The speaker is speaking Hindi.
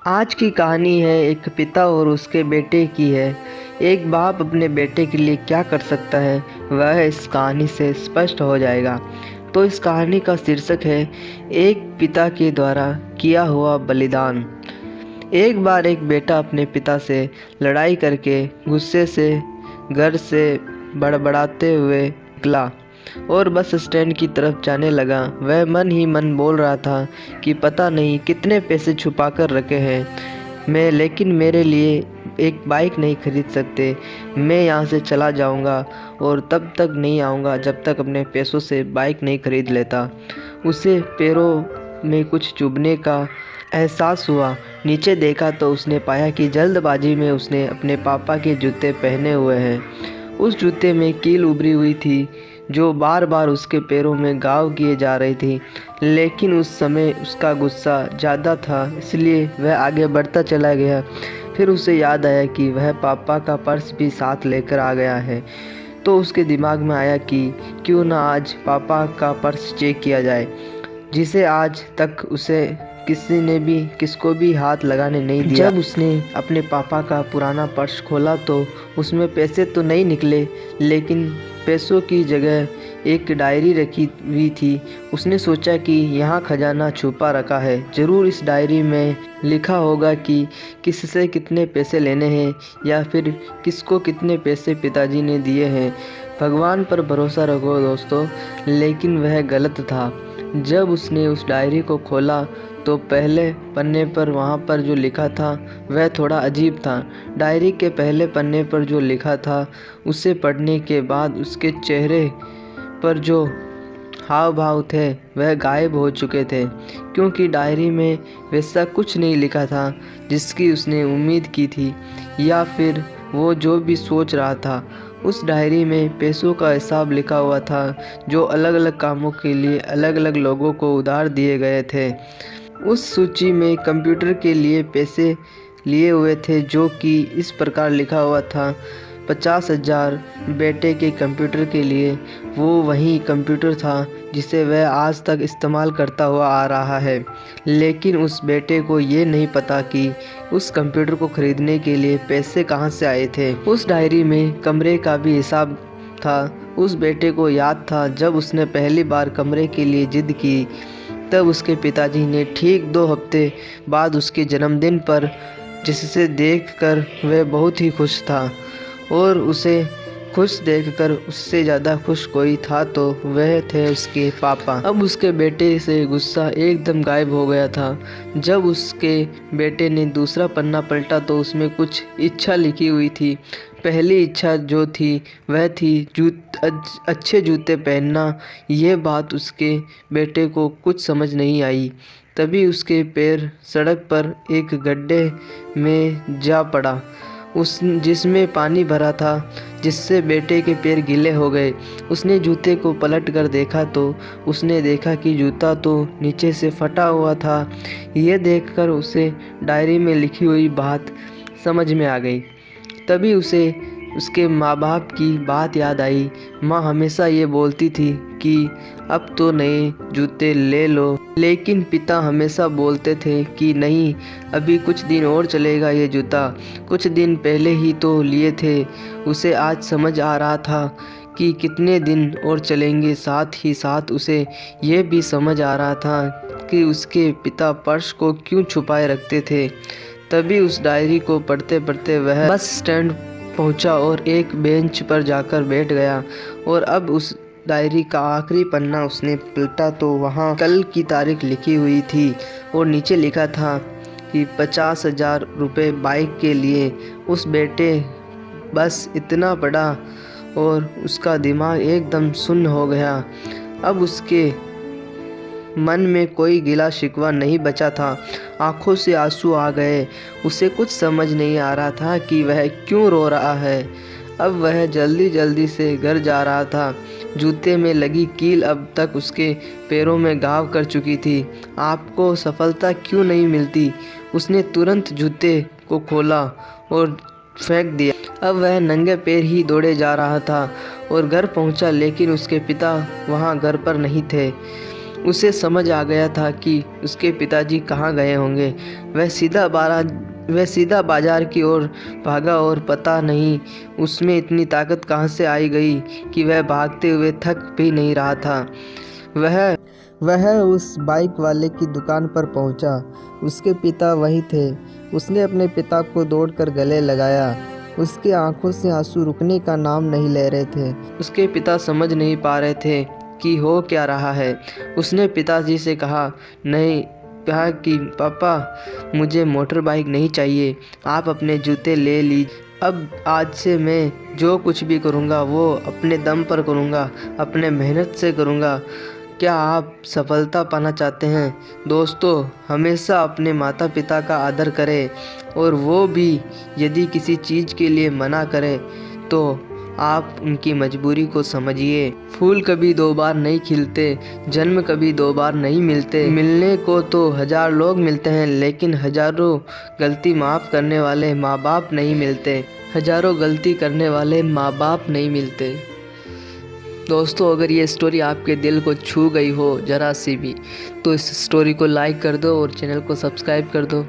आज की कहानी है एक पिता और उसके बेटे की है। एक बाप अपने बेटे के लिए क्या कर सकता है वह इस कहानी से स्पष्ट हो जाएगा। तो इस कहानी का शीर्षक है एक पिता के द्वारा किया हुआ बलिदान। एक बार एक बेटा अपने पिता से लड़ाई करके गुस्से से घर से बड़बड़ाते हुए निकला और बस स्टैंड की तरफ जाने लगा। वह मन ही मन बोल रहा था कि पता नहीं कितने पैसे छुपा कर रखे हैं मैं, लेकिन मेरे लिए एक बाइक नहीं खरीद सकते। मैं यहाँ से चला जाऊँगा और तब तक नहीं आऊँगा जब तक अपने पैसों से बाइक नहीं खरीद लेता। उसे पैरों में कुछ चुभने का एहसास हुआ। नीचे देखा तो उसने पाया कि जल्दबाजी में उसने अपने पापा के जूते पहने हुए हैं। उस जूते में कील उभरी हुई थी जो बार बार उसके पैरों में घाव किए जा रही थी। लेकिन उस समय उसका गुस्सा ज़्यादा था, इसलिए वह आगे बढ़ता चला गया। फिर उसे याद आया कि वह पापा का पर्स भी साथ लेकर आ गया है। तो उसके दिमाग में आया कि क्यों ना आज पापा का पर्स चेक किया जाए, जिसे आज तक उसे किसको भी हाथ लगाने नहीं दिया। जब उसने अपने पापा का पुराना पर्स खोला तो उसमें पैसे तो नहीं निकले, लेकिन पैसों की जगह एक डायरी रखी हुई थी। उसने सोचा कि यहाँ खजाना छुपा रखा है, ज़रूर इस डायरी में लिखा होगा कि किससे कितने पैसे लेने हैं या फिर किसको कितने पैसे पिताजी ने दिए हैं। भगवान पर भरोसा रखो दोस्तों। लेकिन वह गलत था। जब उसने उस डायरी को खोला तो पहले पन्ने पर वहाँ पर जो लिखा था वह थोड़ा अजीब था। डायरी के पहले पन्ने पर जो लिखा था उसे पढ़ने के बाद उसके चेहरे पर जो हाव भाव थे वह गायब हो चुके थे, क्योंकि डायरी में वैसा कुछ नहीं लिखा था जिसकी उसने उम्मीद की थी या फिर वो जो भी सोच रहा था। उस डायरी में पैसों का हिसाब लिखा हुआ था जो अलग अलग कामों के लिए अलग अलग लोगों को उधार दिए गए थे। उस सूची में कंप्यूटर के लिए पैसे लिए हुए थे, जो कि इस प्रकार लिखा हुआ था 50,000 बेटे के कंप्यूटर के लिए। वो वही कंप्यूटर था जिसे वह आज तक इस्तेमाल करता हुआ आ रहा है। लेकिन उस बेटे को ये नहीं पता कि उस कंप्यूटर को खरीदने के लिए पैसे कहाँ से आए थे। उस डायरी में कमरे का भी हिसाब था। उस बेटे को याद था जब उसने पहली बार कमरे के लिए जिद की, तब उसके पिताजी ने ठीक 2 हफ्ते बाद उसके जन्मदिन पर, जिससे देखकर वह बहुत ही खुश था। और उसे खुश देखकर उससे ज़्यादा खुश कोई था तो वह थे उसके पापा। अब उसके बेटे से गुस्सा एकदम गायब हो गया था। जब उसके बेटे ने दूसरा पन्ना पलटा तो उसमें कुछ इच्छा लिखी हुई थी। पहली इच्छा जो थी वह थी अच्छे जूते पहनना। ये बात उसके बेटे को कुछ समझ नहीं आई। तभी उसके पैर सड़क पर एक गड्ढे में जा पड़ा जिसमें पानी भरा था, जिससे बेटे के पैर गीले हो गए। उसने जूते को पलट कर देखा तो उसने देखा कि जूता तो नीचे से फटा हुआ था। यह देखकर उसे डायरी में लिखी हुई बात समझ में आ गई। तभी उसे उसके माँ बाप की बात याद आई। माँ हमेशा ये बोलती थी कि अब तो नए जूते ले लो, लेकिन पिता हमेशा बोलते थे कि नहीं, अभी कुछ दिन और चलेगा ये जूता, कुछ दिन पहले ही तो लिए थे। उसे आज समझ आ रहा था कि कितने दिन और चलेंगे। साथ ही साथ उसे ये भी समझ आ रहा था कि उसके पिता पर्स को क्यों छुपाए रखते थे। तभी उस डायरी को पढ़ते पढ़ते वह बस स्टैंड पहुंचा और एक बेंच पर जाकर बैठ गया। और अब उस डायरी का आखिरी पन्ना उसने पलटा तो वहाँ कल की तारीख लिखी हुई थी और नीचे लिखा था कि 50,000 रुपये बाइक के लिए। उस बेटे बस इतना पढ़ा और उसका दिमाग एकदम सुन्न हो गया। अब उसके मन में कोई गिला शिकवा नहीं बचा था। आंखों से आंसू आ गए। उसे कुछ समझ नहीं आ रहा था कि वह क्यों रो रहा है। अब वह जल्दी जल्दी से घर जा रहा था। जूते में लगी कील अब तक उसके पैरों में घाव कर चुकी थी। आपको सफलता क्यों नहीं मिलती? उसने तुरंत जूते को खोला और फेंक दिया। अब वह नंगे पैर ही दौड़े जा रहा था और घर पहुंचा, लेकिन उसके पिता वहां घर पर नहीं थे। उसे समझ आ गया था कि उसके पिताजी कहाँ गए होंगे। वह सीधा बाजार की ओर भागा और पता नहीं उसमें इतनी ताकत कहाँ से आई गई कि वह भागते हुए थक भी नहीं रहा था। वह उस बाइक वाले की दुकान पर पहुंचा। उसके पिता वही थे। उसने अपने पिता को दौड़कर गले लगाया। उसकी आंखों से आंसू रुकने का नाम नहीं ले रहे थे। उसके पिता समझ नहीं पा रहे थे कि हो क्या रहा है। उसने पिताजी से कहा कि पापा, मुझे मोटर बाइक नहीं चाहिए, आप अपने जूते ले लीजिए। अब आज से मैं जो कुछ भी करूँगा वो अपने दम पर करूँगा, अपने मेहनत से करूँगा। क्या आप सफलता पाना चाहते हैं? दोस्तों, हमेशा अपने माता पिता का आदर करें, और वो भी यदि किसी चीज़ के लिए मना करें तो आप उनकी मजबूरी को समझिए। फूल कभी दो बार नहीं खिलते, जन्म कभी दो बार नहीं मिलते। मिलने को तो 1000 लोग मिलते हैं, लेकिन हजारों गलती माफ़ करने वाले माँ बाप नहीं मिलते। हजारों गलती करने वाले माँ बाप नहीं मिलते। दोस्तों, अगर ये स्टोरी आपके दिल को छू गई हो ज़रा सी भी, तो इस स्टोरी को लाइक कर दो और चैनल को सब्सक्राइब कर दो।